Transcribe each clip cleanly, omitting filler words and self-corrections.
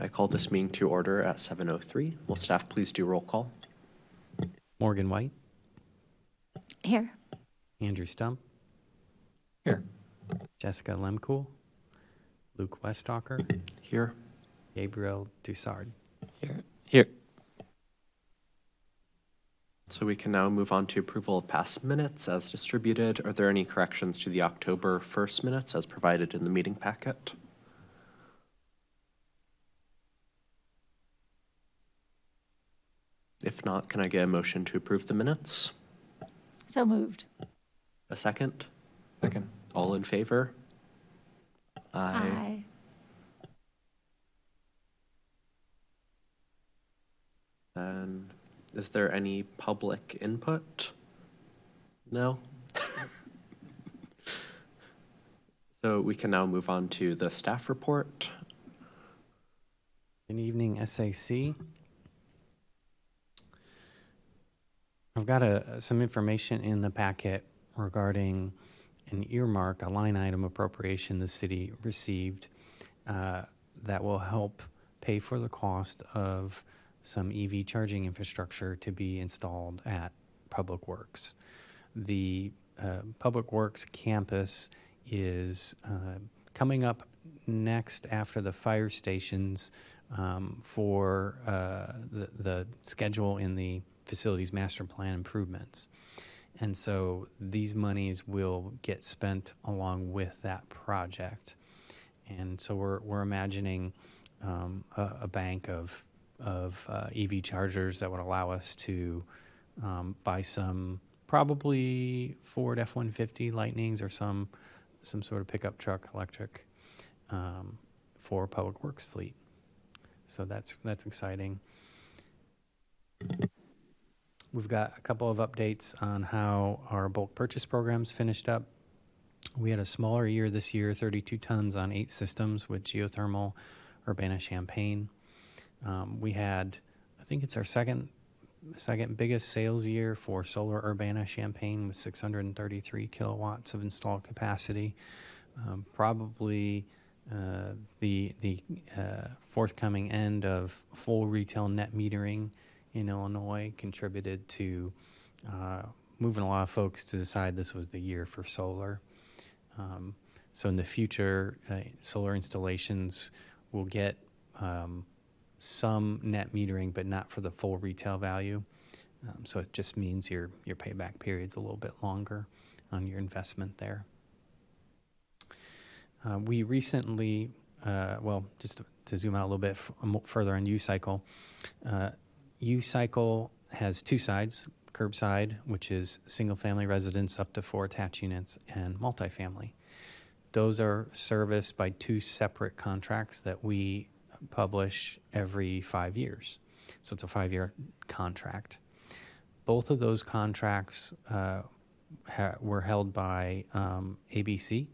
I call this meeting to order at 7:03. Will staff please do roll call? Morgan White, Here. Andrew Stump, Here. Jessica Lemcool, Luke Westalker, Here. Gabriel Dussard. Here. So we can now move on to approval of past minutes as distributed. Are there any corrections to the October 1st minutes as provided in the meeting packet? If not, can I get a motion to approve the minutes? So moved. A second? Second. All in favor? Aye. And is there any public input? No? So we can now move on to the staff report. Good evening, SAC. I've got some information in the packet regarding an earmark, a line item appropriation the city received that will help pay for the cost of some EV charging infrastructure to be installed at Public Works. The Public Works campus is coming up next after the fire stations for the schedule in the facilities master plan improvements. And so these monies will get spent along with that project. And so we're imagining a bank of EV chargers that would allow us to buy some probably Ford F-150 Lightnings or some sort of pickup truck electric for Public Works fleet. So that's exciting. We've got a couple of updates on how our bulk purchase programs finished up. We had a smaller year this year, 32 tons on 8 systems with geothermal, Urbana-Champaign. We had, I think it's our second biggest sales year for solar Urbana-Champaign with 633 kilowatts of installed capacity. Probably the forthcoming end of full retail net metering in Illinois contributed to moving a lot of folks to decide this was the year for solar. So in the future, solar installations will get some net metering, but not for the full retail value. So it just means your payback period's a little bit longer on your investment there. We recently, just to zoom out a little bit further on U-Cycle, U-Cycle has two sides, curbside, which is single-family residence up to 4 attached units, and multifamily. Those are serviced by 2 separate contracts that we publish every 5 years. So it's a 5-year contract. Both of those contracts were held by ABC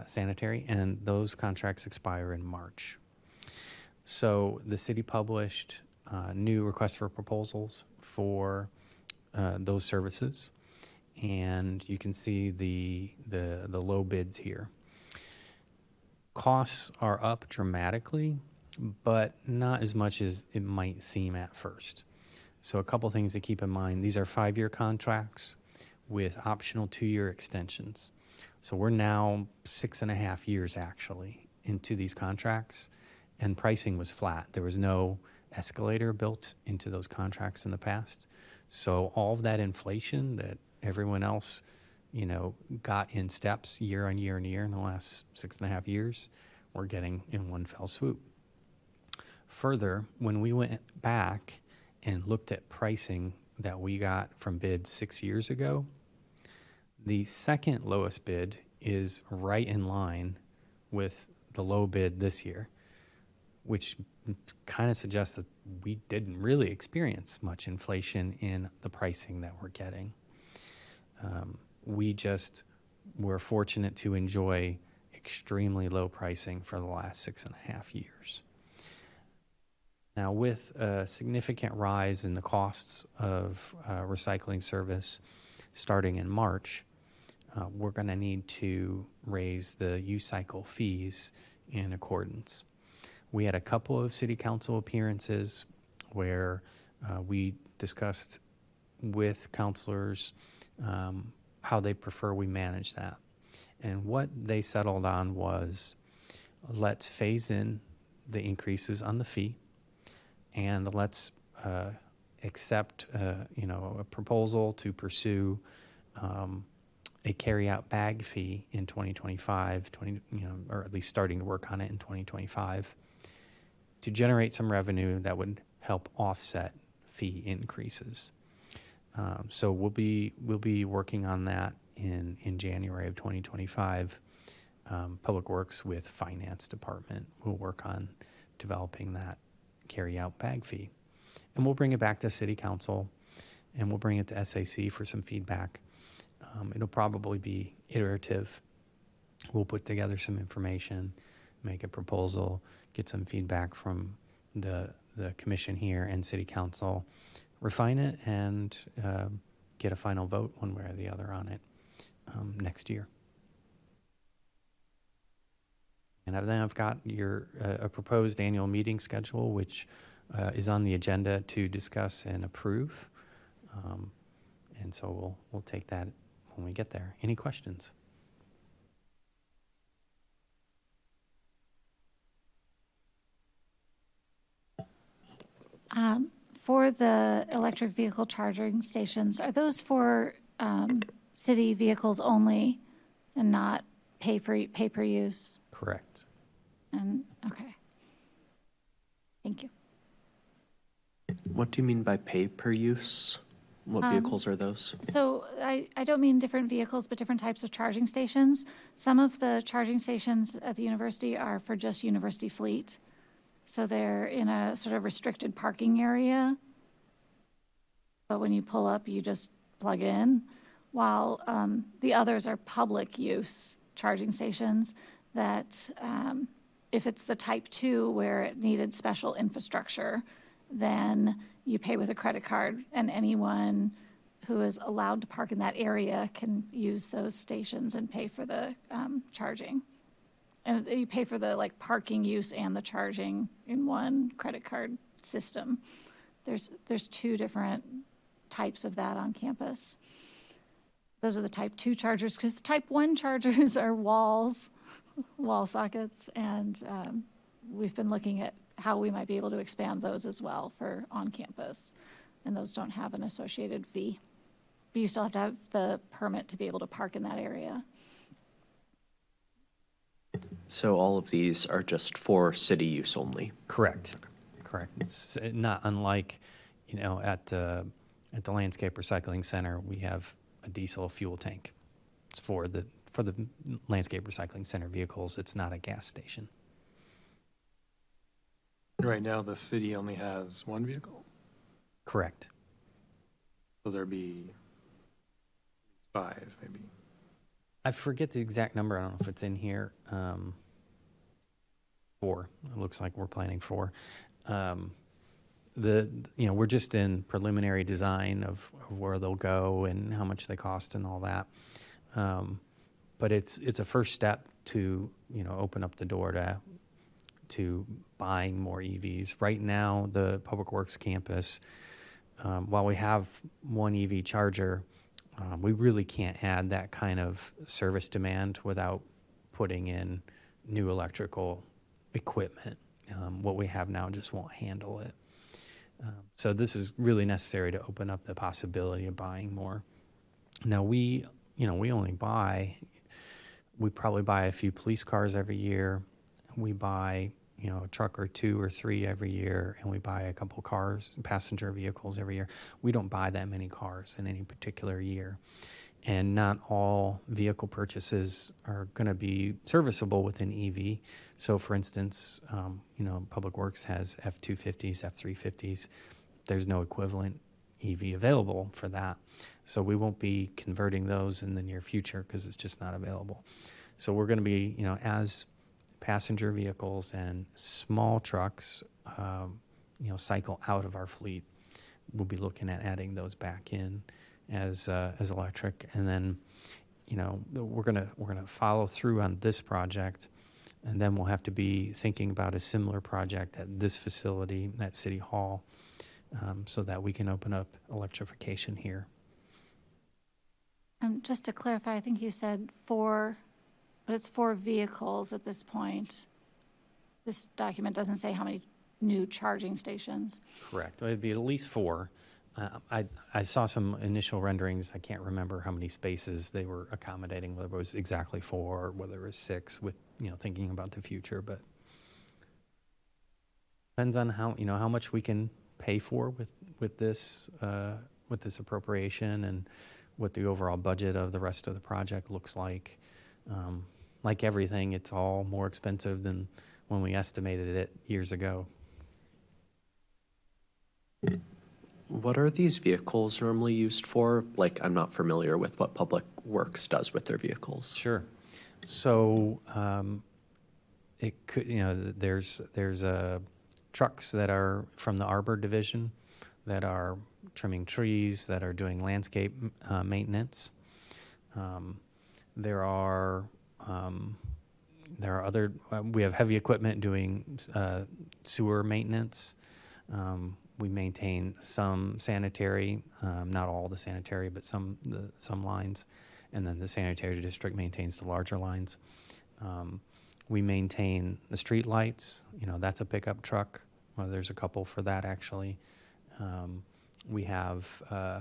Sanitary, and those contracts expire in March. So the city published new requests for proposals for those services, and you can see the low bids here. Costs are up dramatically, but not as much as it might seem at first. So a couple things to keep in mind. These are 5-year contracts with optional 2-year extensions. So we're now 6.5 years actually into these contracts, and pricing was flat. There was no escalator built into those contracts in the past. So all of that inflation that everyone else, got in steps year on year and year in the last 6.5 years, we're getting in one fell swoop. Further, when we went back and looked at pricing that we got from bids 6 years ago, the second lowest bid is right in line with the low bid this year, which kind of suggests that we didn't really experience much inflation in the pricing that we're getting. We just were fortunate to enjoy extremely low pricing for the last 6.5 years. Now, with a significant rise in the costs of recycling service starting in March, we're going to need to raise the U-Cycle fees in accordance. We had a couple of city council appearances where we discussed with councilors how they prefer we manage that. And what they settled on was, let's phase in the increases on the fee, and let's accept a proposal to pursue a carry-out bag fee in 2025, or at least starting to work on it in 2025, to generate some revenue that would help offset fee increases. So we'll be working on that in January of 2025. Public Works with Finance Department will work on developing that carry-out bag fee. And we'll bring it back to City Council, and we'll bring it to SAC for some feedback. It'll probably be iterative. We'll put together some information, make a proposal, get some feedback from the commission here and City Council, refine it, and get a final vote one way or the other on it next year. And then I've got a proposed annual meeting schedule, which is on the agenda to discuss and approve. And so we'll take that when we get there. Any questions? For the electric vehicle charging stations, are those for city vehicles only and not pay per use? Correct. And okay. Thank you. What do you mean by pay per use? What vehicles are those? So I don't mean different vehicles, but different types of charging stations. Some of the charging stations at the university are for just university fleet. So they're in a sort of restricted parking area. But when you pull up, you just plug in. While the others are public use charging stations that if it's the type 2 where it needed special infrastructure, then you pay with a credit card, and anyone who is allowed to park in that area can use those stations and pay for the charging. And you pay for the parking use and the charging in one credit card system. There's two different types of that on campus. Those are the type 2 chargers, because the type 1 chargers are wall sockets, and we've been looking at how we might be able to expand those as well for on campus. And those don't have an associated fee. But you still have to have the permit to be able to park in that area. So all of these are just for city use only? Correct. Correct. It's not unlike, at the Landscape Recycling Center, we have a diesel fuel tank. It's for the Landscape Recycling Center vehicles. It's not a gas station. Right now, the city only has one vehicle, Correct. so there'd be 5, maybe. I forget the exact number. I don't know if it's in here. 4. It looks like we're planning 4. We're just in preliminary design of where they'll go and how much they cost and all that. But it's a first step to open up the door to buying more EVs. Right now, the Public Works campus, while we have one EV charger, we really can't add that kind of service demand without putting in new electrical equipment. What we have now just won't handle it. So this is really necessary to open up the possibility of buying more. Now we probably buy a few police cars every year. We buy, a truck or 2 or 3 every year, and we buy a couple cars, passenger vehicles every year. We don't buy that many cars in any particular year. And not all vehicle purchases are going to be serviceable with an EV. So, for instance, Public Works has F-250s, F-350s. There's no equivalent EV available for that. So we won't be converting those in the near future because it's just not available. So we're going to be, as passenger vehicles and small trucks, cycle out of our fleet, we'll be looking at adding those back in as electric. And then, we're gonna follow through on this project And then we'll have to be thinking about a similar project at this facility, at City Hall, so that we can open up electrification here. Just to clarify, I think you said 4, but it's 4 vehicles at this point. This document doesn't say how many new charging stations. Correct. It'd be at least 4. I saw some initial renderings. I can't remember how many spaces they were accommodating, whether it was exactly 4 or whether it was 6 with, thinking about the future, but depends on how much we can pay for with this appropriation and what the overall budget of the rest of the project looks like. Like everything, it's all more expensive than when we estimated it years ago. What are these vehicles normally used for? Like, I'm not familiar with what Public Works does with their vehicles. Sure. So it could, there's trucks that are from the Arbor Division that are trimming trees, that are doing landscape maintenance. There are other. We have heavy equipment doing sewer maintenance. We maintain some sanitary, not all the sanitary, but some lines, and then the sanitary district maintains the larger lines. We maintain the street lights. That's a pickup truck. Well, there's a couple for that actually. We have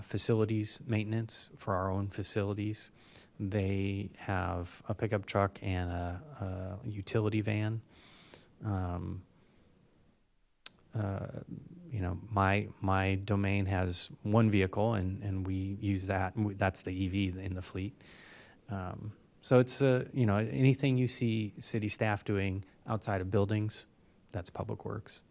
facilities maintenance for our own facilities. They have a pickup truck and a utility van. My domain has 1 vehicle, and we use that. That's the EV in the fleet. So it's anything you see city staff doing outside of buildings, that's Public Works.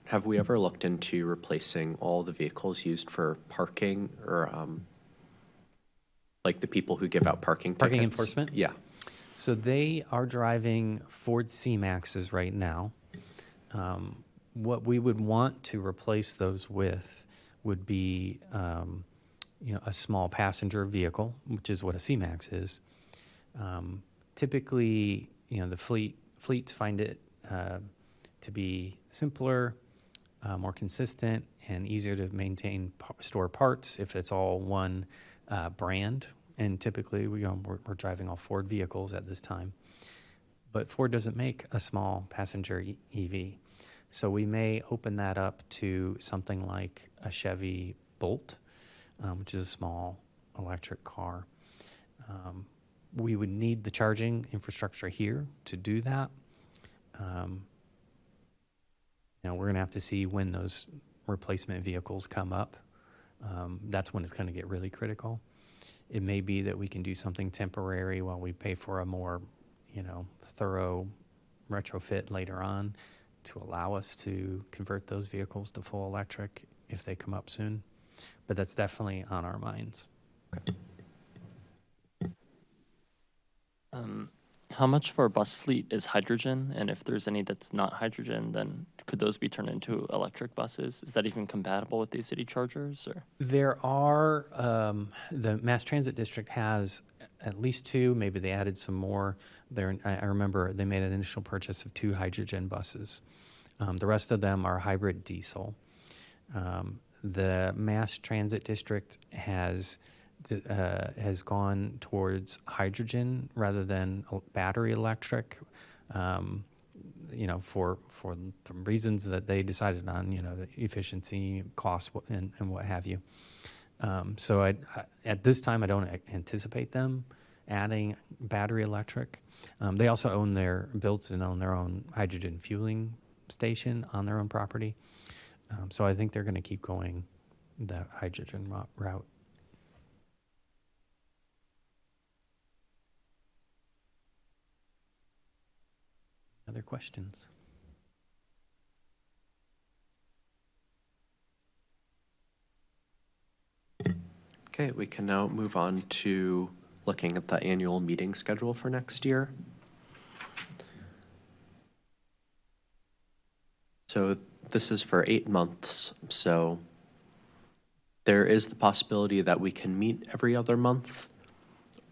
Have we ever looked into replacing all the vehicles used for parking or like the people who give out parking Parking tickets? enforcement? Yeah. So they are driving Ford C-Maxes right now. What we would want to replace those with would be, a small passenger vehicle, which is what a C-Max is. Typically, the fleets find it to be simpler, more consistent, and easier to maintain, store parts if it's all one brand. And typically, we're driving all Ford vehicles at this time. But Ford doesn't make a small passenger EV. So we may open that up to something like a Chevy Bolt, which is a small electric car. We would need the charging infrastructure here to do that. We're going to have to see when those replacement vehicles come up. That's when it's going to get really critical. It may be that we can do something temporary while we pay for a more, thorough retrofit later on to allow us to convert those vehicles to full electric if they come up soon. But that's definitely on our minds. Okay. How much for a bus fleet is hydrogen? And if there's any that's not hydrogen, then could those be turned into electric buses? Is that even compatible with these city chargers? Or? There are, the Mass Transit District has at least 2, maybe they added some more. I remember they made an initial purchase of 2 hydrogen buses. The rest of them are hybrid diesel. The Mass Transit District has gone towards hydrogen rather than battery electric, for the reasons that they decided on, the efficiency, cost, and what have you. So at this time, I don't anticipate them adding battery electric. They also own their own hydrogen fueling station on their own property. So I think they're going to keep going the hydrogen route. Other questions? Okay, we can now move on to looking at the annual meeting schedule for next year. So this is for 8 months, so there is the possibility that we can meet every other month,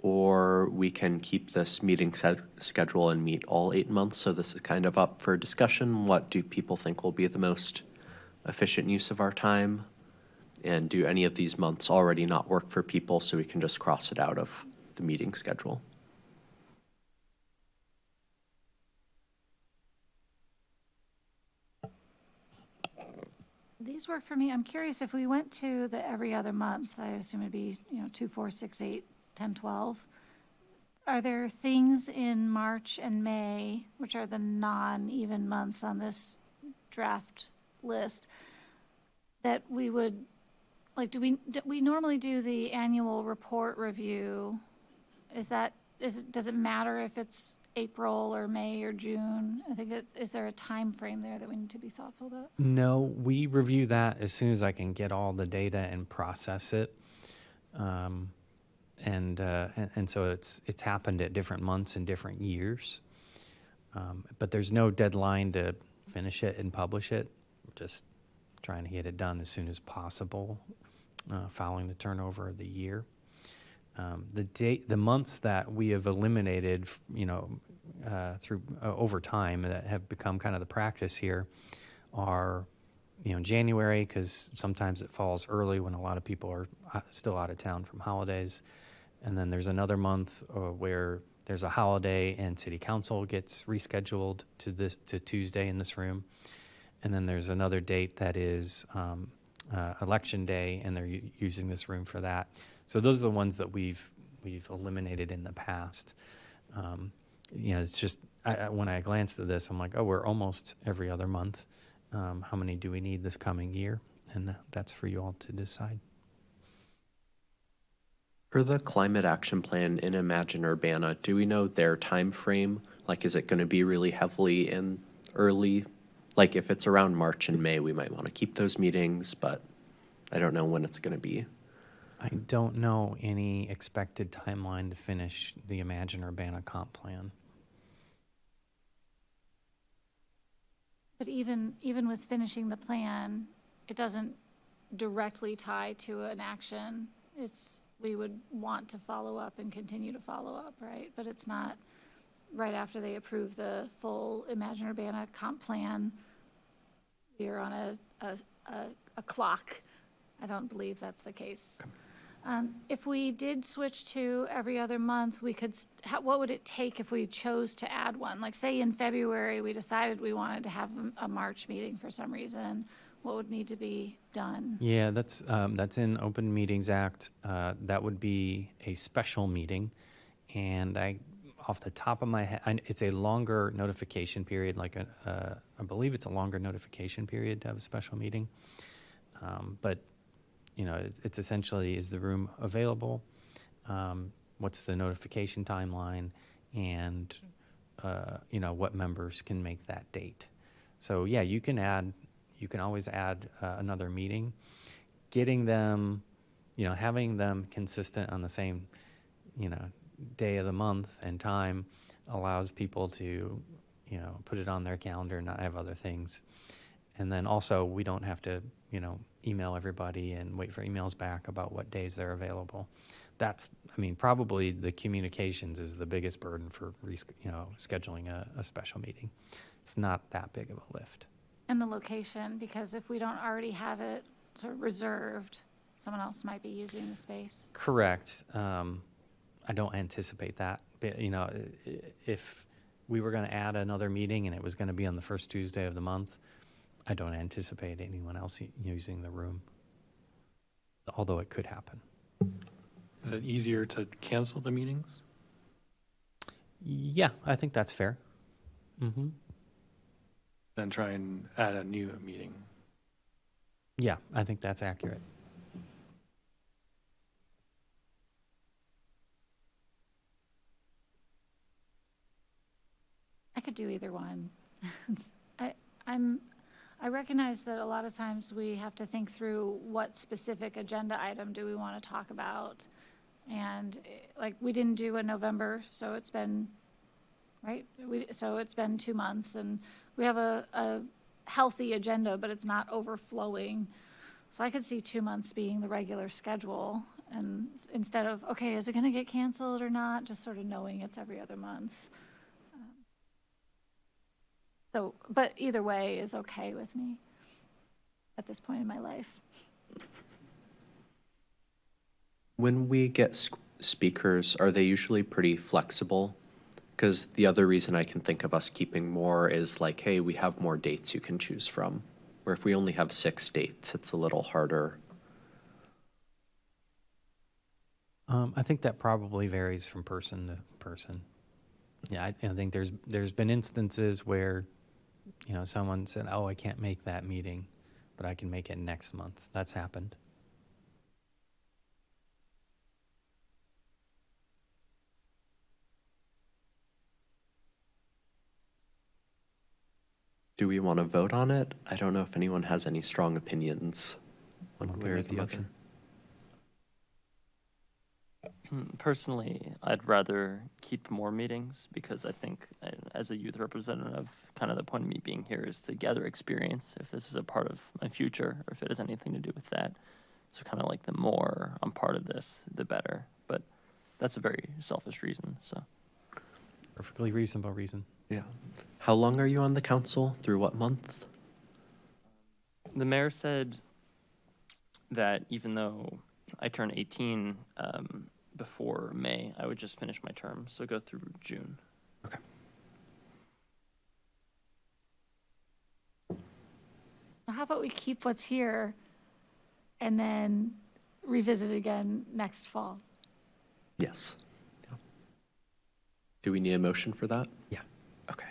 or we can keep this meeting schedule and meet all 8 months. So this is kind of up for discussion. What do people think will be the most efficient use of our time? And do any of these months already not work for people so we can just cross it out of the meeting schedule? These work for me. I'm curious if we went to the every other month, I assume it'd be, 2, 4, 6, 8, 10, 12. Are there things in March and May, which are the non-even months on this draft list, that we would, like, do we normally do the annual report review? Does it matter if it's April or May or June? I think is there a time frame there that we need to be thoughtful about? No, we review that as soon as I can get all the data and process it. And so it's happened at different months and different years. But there's no deadline to finish it and publish it. We're just trying to get it done as soon as possible, following the turnover of the year. The months that we have eliminated, through over time that have become kind of the practice here are, January, because sometimes it falls early when a lot of people are still out of town from holidays. And then there's another month where there's a holiday and city council gets rescheduled to Tuesday in this room. And then there's another date that is election day, and they're using this room for that. So those are the ones that we've eliminated in the past. It's just when I glanced at this, I'm like, oh, we're almost every other month. How many do we need this coming year? And that's for you all to decide. For the climate action plan in Imagine Urbana, do we know their time frame? Like, is it going to be really heavily in early? Like, if it's around March and May, we might want to keep those meetings, but I don't know when it's going to be. I don't know any expected timeline to finish the Imagine Urbana comp plan. But even with finishing the plan, it doesn't directly tie to an action. We would want to follow up and continue to follow up, right? But it's not right after they approve the full Imagine Urbana comp plan. We are on a clock. I don't believe that's the case. If we did switch to every other month, we could, what would it take if we chose to add one? Like, say in February, we decided we wanted to have a March meeting for some reason. What would need to be done? Yeah, that's in Open Meetings Act. That would be a special meeting. And off the top of my head, it's a longer notification period, I believe it's a longer notification period to have a special meeting. But it's essentially, is the room available? What's the notification timeline? And, what members can make that date? So yeah, you can always add another meeting. Getting them, having them consistent on the same, day of the month and time allows people to, put it on their calendar and not have other things. And then also, we don't have to, email everybody and wait for emails back about what days they're available. Probably the communications is the biggest burden for, scheduling a special meeting. It's not that big of a lift. And the location, because if we don't already have it sort of reserved, someone else might be using the space. Correct. I don't anticipate that. But, if we were going to add another meeting and it was going to be on the first Tuesday of the month, I don't anticipate anyone else using the room, although it could happen. Is it easier to cancel the meetings? Yeah, I think that's fair. Mm-hmm. Than try and add a new meeting? Yeah, I think that's accurate. I could do either one. I recognize that a lot of times we have to think through what specific agenda item do we want to talk about. And we didn't do a November, so it's been, right? So it's been 2 months, and we have a healthy agenda, but it's not overflowing. So I could see 2 months being the regular schedule, And instead of, okay, is it going to get canceled or not, just sort of knowing it's every other month. So, but either way is okay with me at this point in my life. When we get speakers, are they usually pretty flexible? Because the other reason I can think of us keeping more is like, hey, we have more dates you can choose from. Where if we only have 6 dates, it's a little harder. I think that probably varies from person to person. Yeah, I think there's been instances where, someone said, "Oh, I can't make that meeting, but I can make it next month." That's happened. Do we want to vote on it? I don't know if anyone has any strong opinions one Want way to or make a the motion? other. Personally, I'd rather keep more meetings because I think as a youth representative, kind of the point of me being here is to gather experience if this is a part of my future or if it has anything to do with that. So kind of like the more I'm part of this, the better. But that's a very selfish reason, so. Perfectly reasonable reason. Yeah. How long are you on the council? Through what month? The mayor said that even though I turn 18 before May, I would just finish my term, so go through June. Okay. How about we keep what's here and then revisit it again next fall? Yes. Yeah. Do we need a motion for that? Yeah. Okay.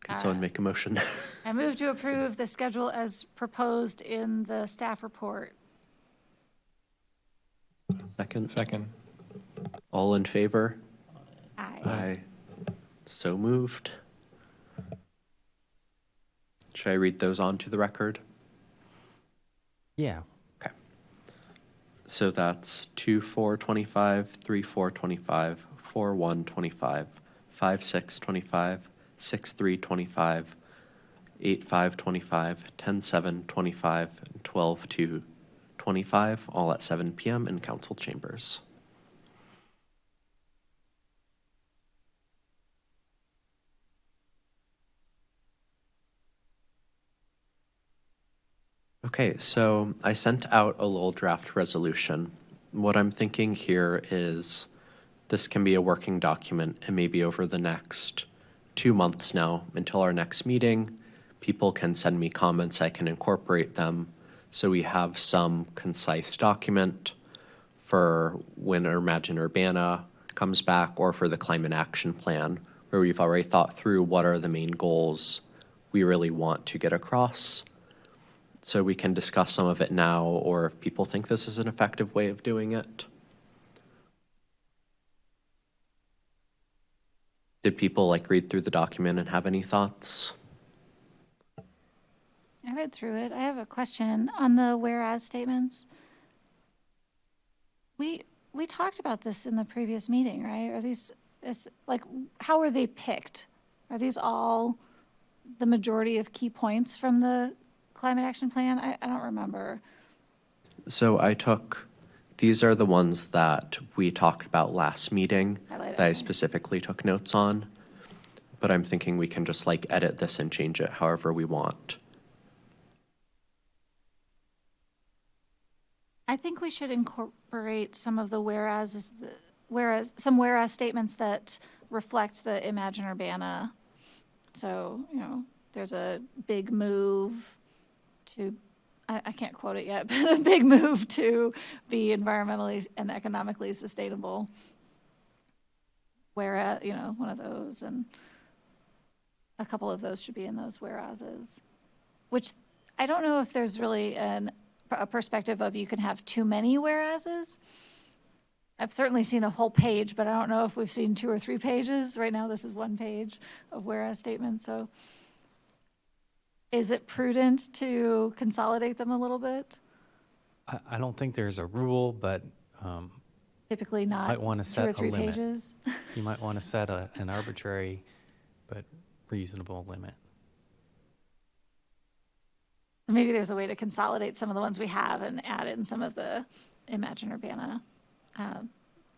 Can someone make a motion? I move to approve the schedule as proposed in the staff report. Second? Second. All in favor? Aye. Aye. So moved. Should I read those on to the record? Yeah. Okay. So that's 2/4/25, 3/4/25, 4/1/25, 5/6/25, 6/3/25, 8/5/25, 10/7/25, and 12/2/25, all at 7 p.m. in council chambers. Okay, so I sent out a little draft resolution. What I'm thinking here is this can be a working document, and maybe over the next 2 months now, until our next meeting, people can send me comments, I can incorporate them, so we have some concise document for when Imagine Urbana comes back or for the Climate Action Plan, where we've already thought through what are the main goals we really want to get across. So we can discuss some of it now, or if people think this is an effective way of doing it. Did people read through the document and have any thoughts? I read through it. I have a question on the whereas statements. We talked about this in the previous meeting, right? Are these, how are they picked? Are these all the majority of key points from the Climate Action Plan? I don't remember. So these are the ones that we talked about last meeting Highlight, that I okay. specifically took notes on. But I'm thinking we can just edit this and change it however we want. I think we should incorporate some of the some whereas statements that reflect the Imagine Urbana. So, there's a big move to, I can't quote it yet, but a big move to be environmentally and economically sustainable. Whereas, one of those, and a couple of those should be in those whereases, which I don't know if there's really a perspective of you can have too many whereases. I've certainly seen a whole page, but I don't know if we've seen 2 or 3 pages. Right now, this is 1 page of whereas statements. So is it prudent to consolidate them a little bit? I don't think there's a rule, but Typically not might want to 2 set or a 3 limit. pages. You might want to set an arbitrary but reasonable limit. Maybe there's a way to consolidate some of the ones we have and add in some of the Imagine Urbana,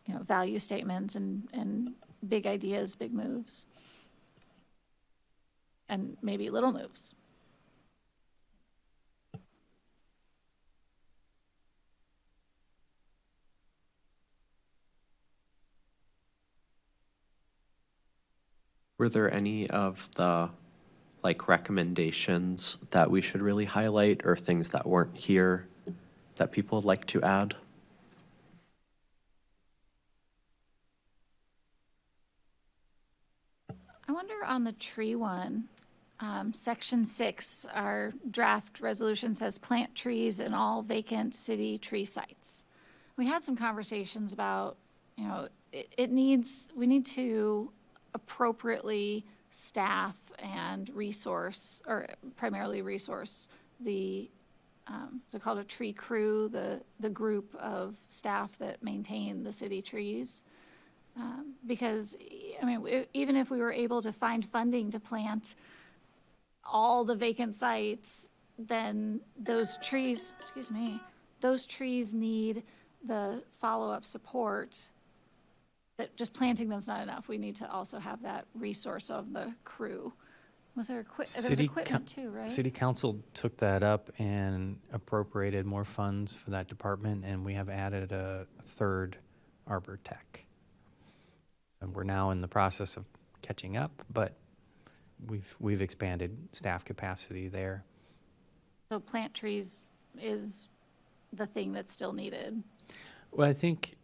value statements and big ideas, big moves. And maybe little moves. Were there any of the recommendations that we should really highlight or things that weren't here that people would like to add? I wonder on the tree one, section 6, our draft resolution says plant trees in all vacant city tree sites. We had some conversations about, we need to appropriately staff and resource, or primarily resource the, is it called a tree crew, the group of staff that maintain the city trees? Because, even if we were able to find funding to plant all the vacant sites, then those trees need the follow-up support. That just planting them is not enough. We need to also have that resource of the crew. Was there there was equipment too, right? City Council took that up and appropriated more funds for that department, and we have added a third arbor tech. And we're now in the process of catching up, but we've expanded staff capacity there. So plant trees is the thing that's still needed. Well, I think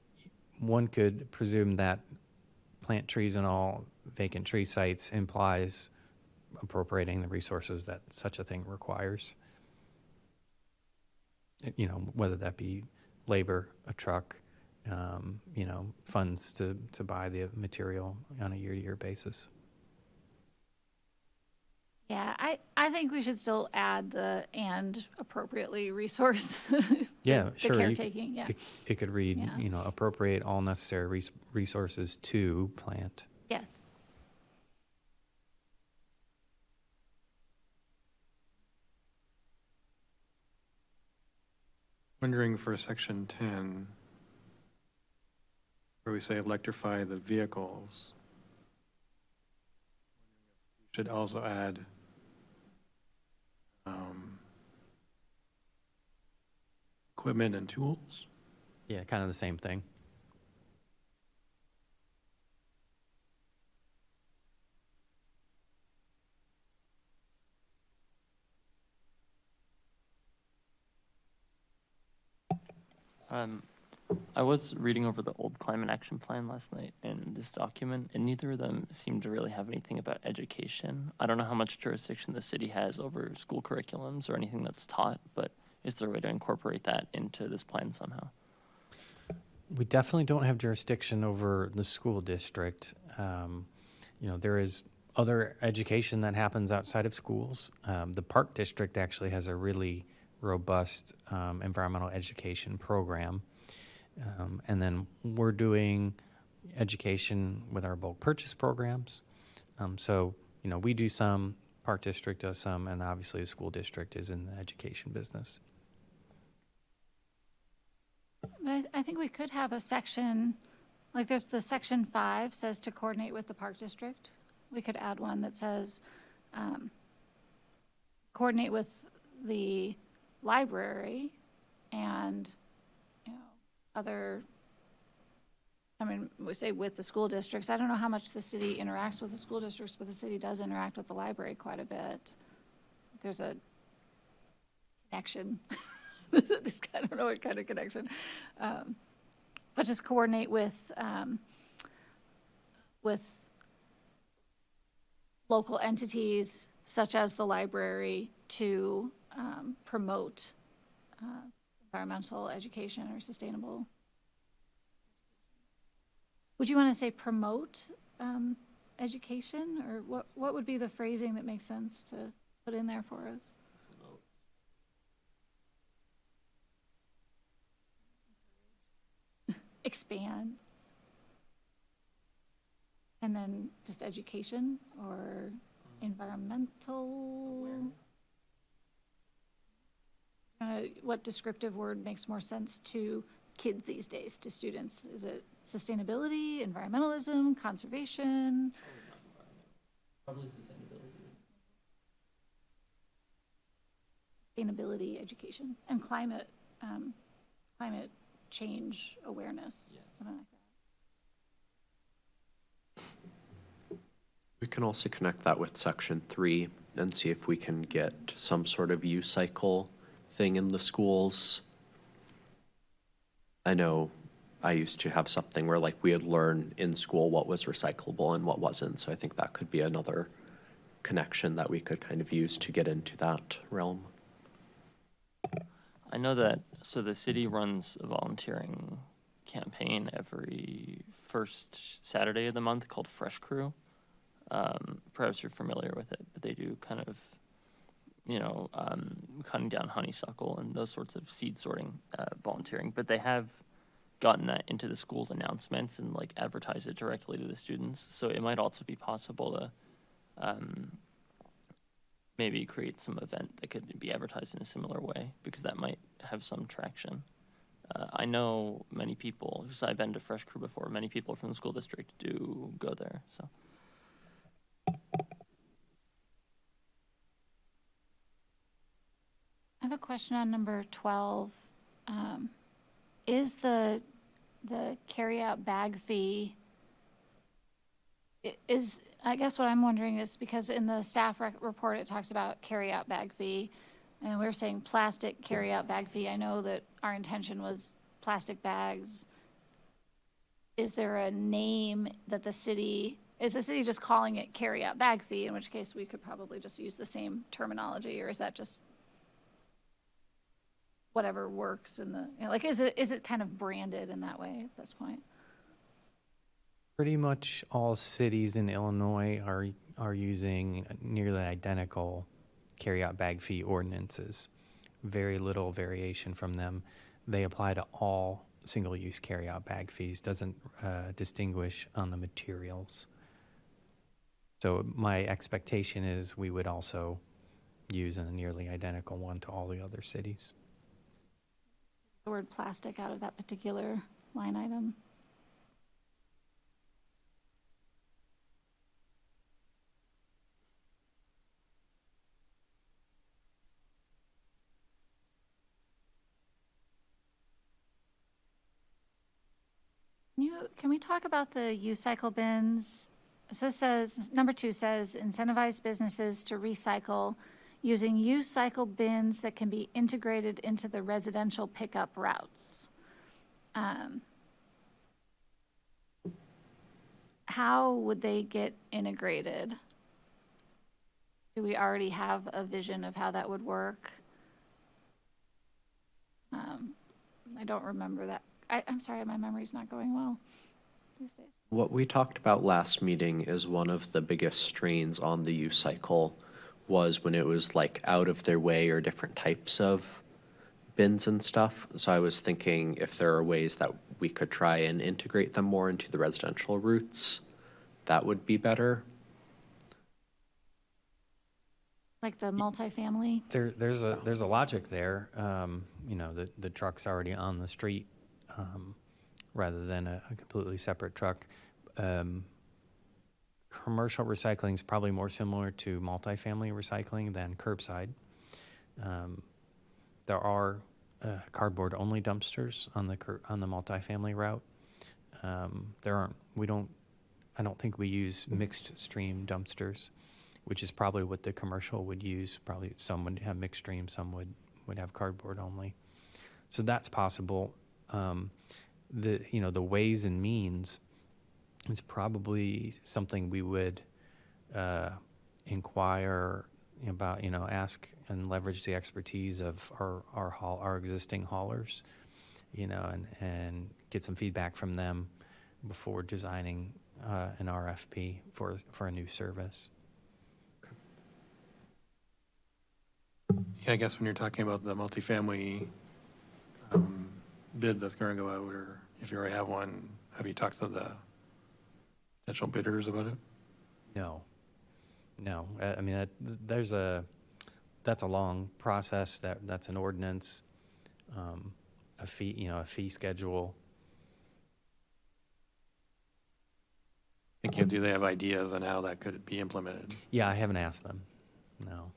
one could presume that plant trees in all vacant tree sites implies appropriating the resources that such a thing requires. Whether that be labor, a truck, funds to buy the material on a year-to-year basis. Yeah, I think we should still add the and appropriately resource Yeah, the sure. caretaking. It could read, Yeah. appropriate all necessary resources to plant. Yes. Wondering for section 10, where we say electrify the vehicles, should also add equipment and tools. Yeah, kind of the same thing. I was reading over the old climate action plan last night in this document, and neither of them seem to really have anything about education. I don't know how much jurisdiction the city has over school curriculums or anything that's taught, but is there a way to incorporate that into this plan somehow? We definitely don't have jurisdiction over the school district. There is other education that happens outside of schools. The Park District actually has a really robust environmental education program. And then we're doing education with our bulk purchase programs. We do some, Park District does some, and obviously the school district is in the education business. But I think we could have a section, like there's the section 5 says to coordinate with the Park District. We could add one that says coordinate with the library and other, we say with the school districts. I don't know how much the city interacts with the school districts, but the city does interact with the library quite a bit. There's a connection. I don't know what kind of connection. But just coordinate with local entities such as the library to promote environmental education or sustainable. Would you want to say promote education, or what would be the phrasing that makes sense to put in there for us? Expand. And then just education or environmental. What descriptive word makes more sense to kids these days, to students? Is it sustainability, environmentalism, conservation? Probably sustainability. Sustainability education and climate change awareness, Yeah. something like that. We can also connect that with section 3 and see if we can get some sort of U-cycle thing in the schools. I know I used to have something where like we would learn in school what was recyclable and what wasn't, so I think that could be another connection that we could kind of use to get into that realm. I know that, so the city runs a volunteering campaign every first Saturday of the month called Fresh Crew. Perhaps you're familiar with it, but they do kind of, cutting down honeysuckle and those sorts of seed sorting volunteering. But they have gotten that into the school's announcements and like advertise it directly to the students. So it might also be possible to maybe create some event that could be advertised in a similar way, because that might have some traction. I know many people, because I've been to Fresh Crew before, many people from the school district do go there, so. I have a question on number 12. Is the carryout bag fee, I guess what I'm wondering is, because in the staff report, it talks about carryout bag fee, and we're saying plastic carryout bag fee. I know that our intention was plastic bags. Is there a name that is the city just calling it carryout bag fee, in which case we could probably just use the same terminology, or is that just whatever works in the, is it kind of branded in that way at this point? Pretty much all cities in Illinois are using nearly identical carryout bag fee ordinances. Very little variation from them. They apply to all single-use carryout bag fees. Doesn't distinguish on the materials. So my expectation is we would also use a nearly identical one to all the other cities. The word plastic out of that particular line item. Can we talk about the U-cycle bins? So it says, number 2 says, incentivize businesses to recycle using U-cycle bins that can be integrated into the residential pickup routes. How would they get integrated? Do we already have a vision of how that would work? I don't remember that. I'm sorry, my memory's not going well these days. What we talked about last meeting is one of the biggest strains on the U-cycle was when it was like out of their way or different types of bins and stuff. So I was thinking if there are ways that we could try and integrate them more into the residential routes, that would be better. Like the multifamily? There's a logic there. The truck's already on the street rather than a completely separate truck. Commercial recycling is probably more similar to multifamily recycling than curbside. There are cardboard-only dumpsters on the multifamily route. I don't think we use mixed stream dumpsters, which is probably what the commercial would use. Probably some would have mixed stream, some would have cardboard only. So that's possible. The ways and means is probably something we would inquire about, ask and leverage the expertise of our existing haulers, and get some feedback from them before designing an RFP for a new service. Yeah, I guess when you're talking about the multifamily bid that's going to go out, or if you already have one, have you talked to the potential bidders about it? No. I mean, that's a long process. That's an ordinance. a fee schedule. Do they have ideas on how that could be implemented? Yeah, I haven't asked them. No.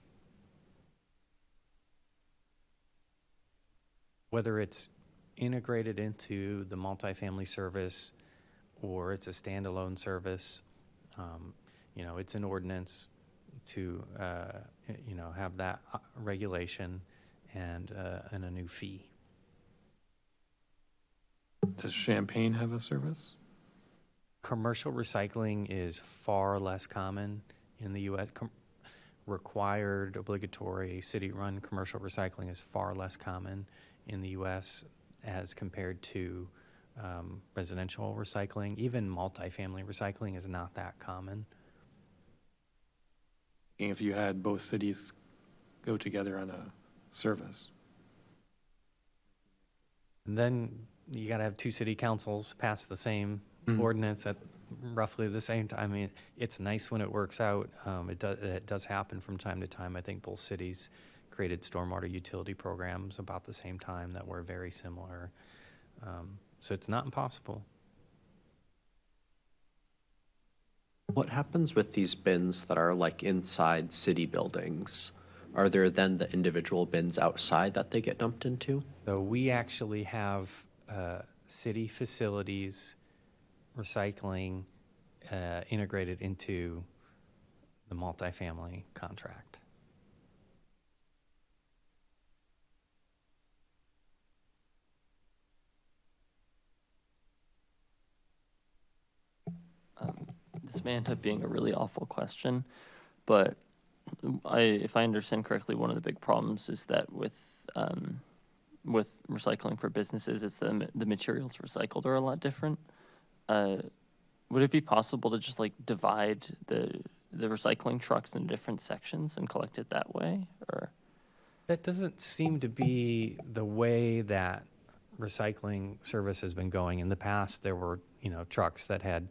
Whether it's integrated into the multifamily service or it's a standalone service, it's an ordinance to, have that regulation and a new fee. Does Champaign have a service? Commercial recycling is far less common in the U.S. Required, obligatory, city-run commercial recycling is far less common in the U.S. as compared to residential recycling. Even multifamily recycling is not that common. If you had both cities go together on a service. And then you got to have two city councils pass the same ordinance at roughly the same time. I mean, it's nice when it works out. It does happen from time to time. I think both cities created stormwater utility programs about the same time that were very similar. So it's not impossible. What happens with these bins that are like inside city buildings? Are there then the individual bins outside that they get dumped into? So we actually have city facilities recycling integrated into the multifamily contract. This may end up being a really awful question, but if I understand correctly, one of the big problems is that with recycling for businesses, it's the materials recycled are a lot different. Would it be possible to just like divide the recycling trucks into different sections and collect it that way, or? That doesn't seem to be the way that recycling service has been going. In the past, there were, trucks that had,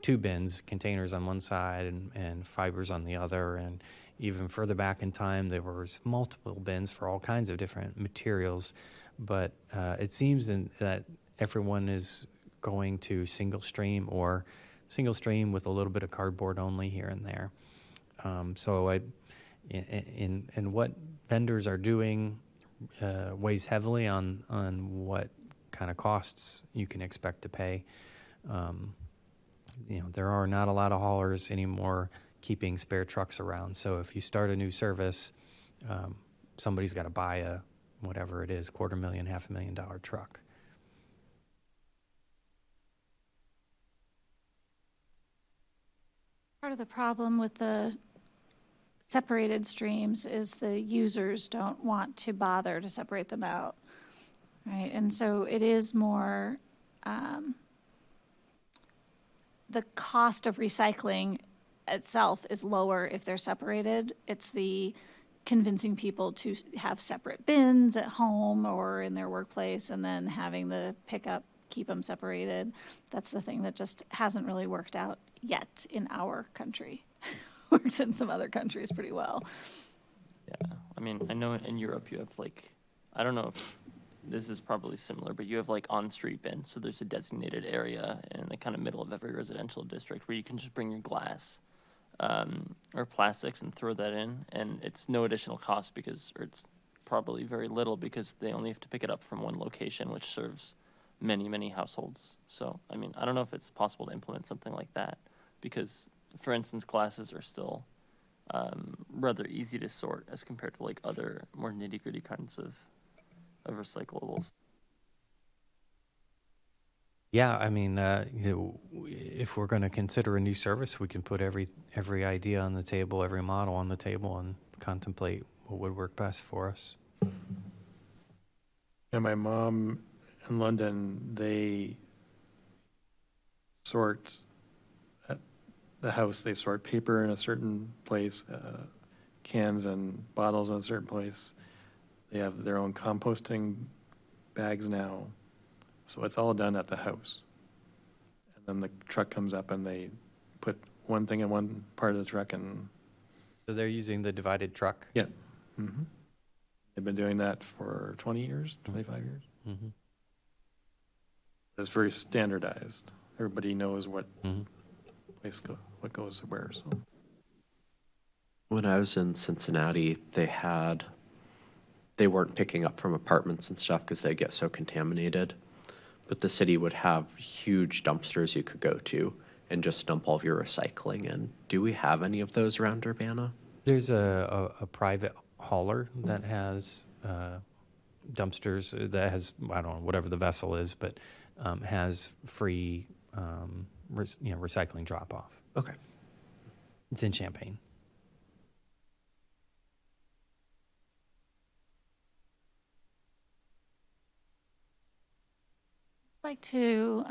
two bins, containers on one side and fibers on the other. And even further back in time, there was multiple bins for all kinds of different materials. But it seems that everyone is going to single stream or single stream with a little bit of cardboard only here and there. And what vendors are doing weighs heavily on what kind of costs you can expect to pay. There are not a lot of haulers anymore keeping spare trucks around. So if you start a new service, somebody's got to buy a, whatever it is, $250,000, $500,000 truck. Part of the problem with the separated streams is the users don't want to bother to separate them out, right? And so it is more, the cost of recycling itself is lower if they're separated. It's the convincing people to have separate bins at home or in their workplace and then having the pickup keep them separated. That's the thing that just hasn't really worked out yet in our country. Works in some other countries pretty well. Yeah, I mean, I know in Europe you have I don't know if this is probably similar, but you have on-street bins. So there's a designated area in the kind of middle of every residential district where you can just bring your glass or plastics and throw that in, and it's no additional cost or it's probably very little because they only have to pick it up from one location, which serves many, many households. So, I mean, I don't know if it's possible to implement something like that because, for instance, glasses are still rather easy to sort as compared to other more nitty-gritty kinds of recyclables. Yeah, I mean, if we're going to consider a new service, we can put every idea on the table, every model on the table, and contemplate what would work best for us. And my mom in London, they sort at the house. They sort paper in a certain place, cans and bottles in a certain place. They have their own composting bags now. So it's all done at the house. And then the truck comes up and they put one thing in one part of the truck and... So they're using the divided truck? Yeah. Mm-hmm. They've been doing that for 20 years, 25 years. Mm-hmm. It's very standardized. Everybody knows what Mm-hmm. what goes where, so. When I was in Cincinnati, they weren't picking up from apartments and stuff because they get so contaminated. But the city would have huge dumpsters you could go to and just dump all of your recycling in. Do we have any of those around Urbana? There's a private hauler that has dumpsters that has, I don't know, whatever the vessel is, but has free recycling drop off. Okay. It's in Champaign. I'd like to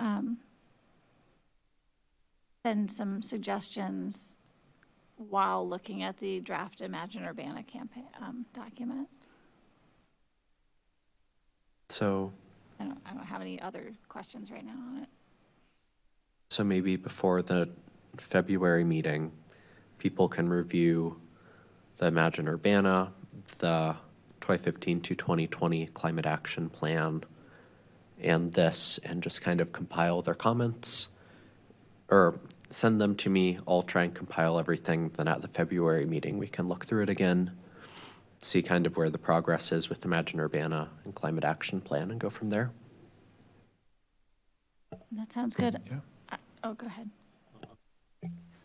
send some suggestions while looking at the draft Imagine Urbana campaign document. So I don't have any other questions right now on it. So maybe before the February meeting, people can review the Imagine Urbana, the 2015 to 2020 Climate Action Plan, and this, and just kind of compile their comments, or send them to me. I'll try and compile everything. Then at the February meeting, we can look through it again, see kind of where the progress is with Imagine Urbana and Climate Action Plan, and go from there. That sounds good. Yeah. Oh, go ahead.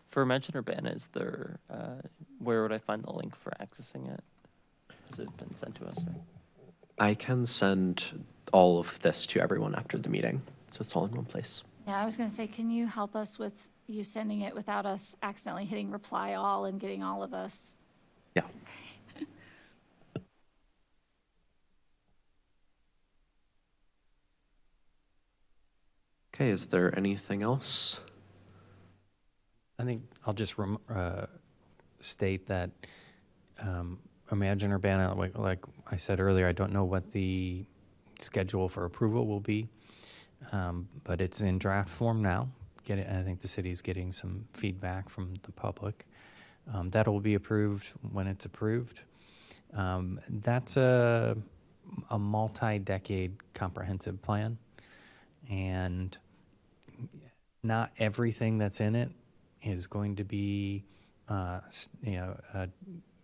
For Imagine Urbana, is there, where would I find the link for accessing it? Has it been sent to us? Or? I can send all of this to everyone after the meeting, so it's all in one place. Yeah, I was going to say, can you help us with you sending it without us accidentally hitting reply all and getting all of us? Yeah. Okay, is there anything else? I think I'll just state that Imagine Urbana, like I said earlier, I don't know what the schedule for approval will be, but it's in draft form now. I think the city's getting some feedback from the public. That will be approved when it's approved. That's a multi-decade comprehensive plan, and not everything that's in it is going to be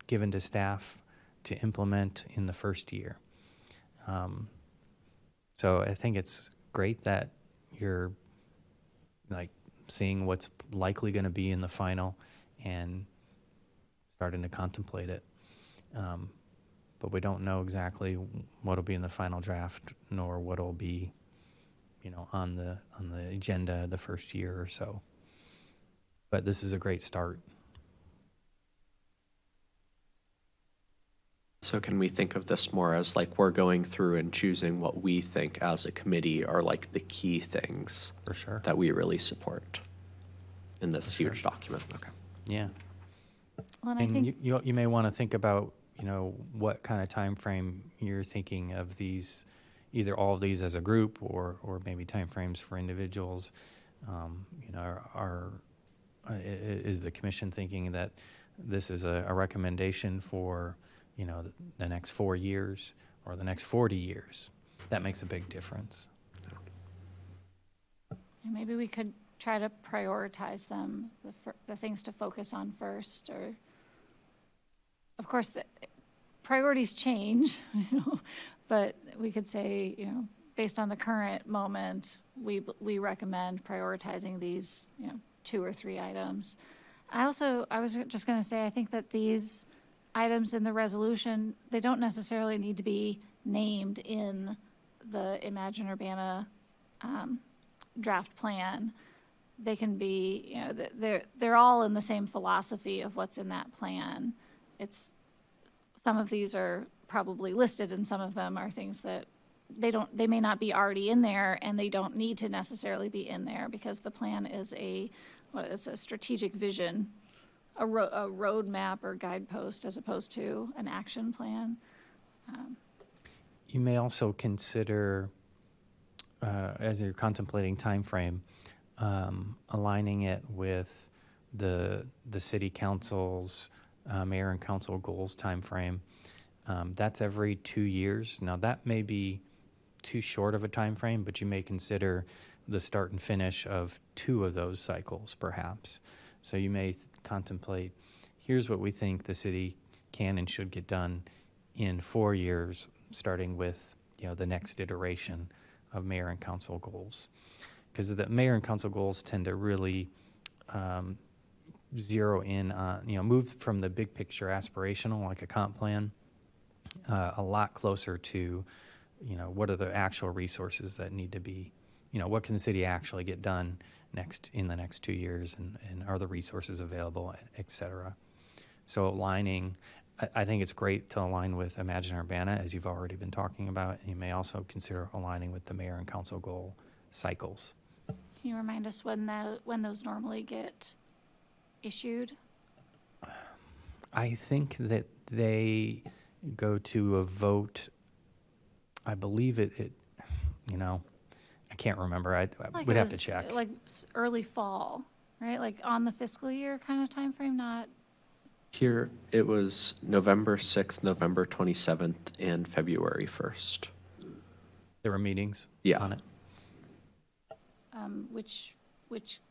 given to staff to implement in the first year. So I think it's great that you're like seeing what's likely going to be in the final and starting to contemplate it. But we don't know exactly what'll be in the final draft, nor what'll be, on the agenda the first year or so. But this is a great start. So can we think of this more as like we're going through and choosing what we think as a committee are like the key things For sure. that we really support in this For huge sure. document? Okay. Yeah. Well, and I And think you may want to think about, what kind of time frame you're thinking of these, either all of these as a group or maybe time frames for individuals. Is the commission thinking that this is a recommendation for, the next 4 years or the next 40 years? That makes a big difference. and maybe we could try to prioritize them, the things to focus on first, or, of course, the priorities change, but we could say, based on the current moment, we recommend prioritizing these, 2 or 3 items. I was just going to say, I think that these items in the resolution, they don't necessarily need to be named in the Imagine Urbana draft plan. They can be, they're all in the same philosophy of what's in that plan. Some of these are probably listed, and some of them are things that they may not be already in there, and they don't need to necessarily be in there because the plan is a strategic vision, a roadmap or guidepost as opposed to an action plan. You may also consider, as you're contemplating time frame, aligning it with the city council's mayor and council goals time frame. That's every 2 years. Now that may be too short of a time frame, but you may consider the start and finish of 2 of those cycles, perhaps. So you may contemplate, here's what we think the city can and should get done in 4 years, starting with, the next iteration of mayor and council goals. Because the mayor and council goals tend to really zero in on, move from the big picture aspirational, like a comp plan, a lot closer to, what are the actual resources that need to be, what can the city actually get done in the next 2 years, and are the resources available, et cetera. So aligning, I think it's great to align with Imagine Urbana, as you've already been talking about, and you may also consider aligning with the mayor and council goal cycles. Can you remind us when those normally get issued? I think that they go to a vote. I believe it I can't remember. We'd have to check. Like early fall, right? Like on the fiscal year kind of time frame, not. Here, it was November 6th, November 27th, and February 1st. There were meetings Yeah. on it. Which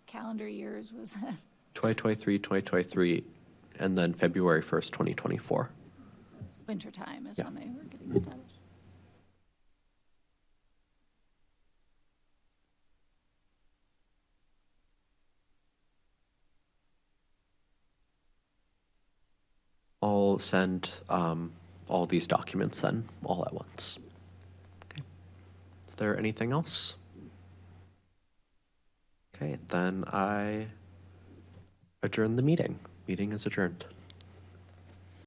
calendar years was that? 2023, and then February 1st, 2024. Wintertime is Yeah. when they were getting established. I'll send all these documents then, all at once. Okay. Is there anything else? Okay, then I adjourn the meeting. Meeting is adjourned.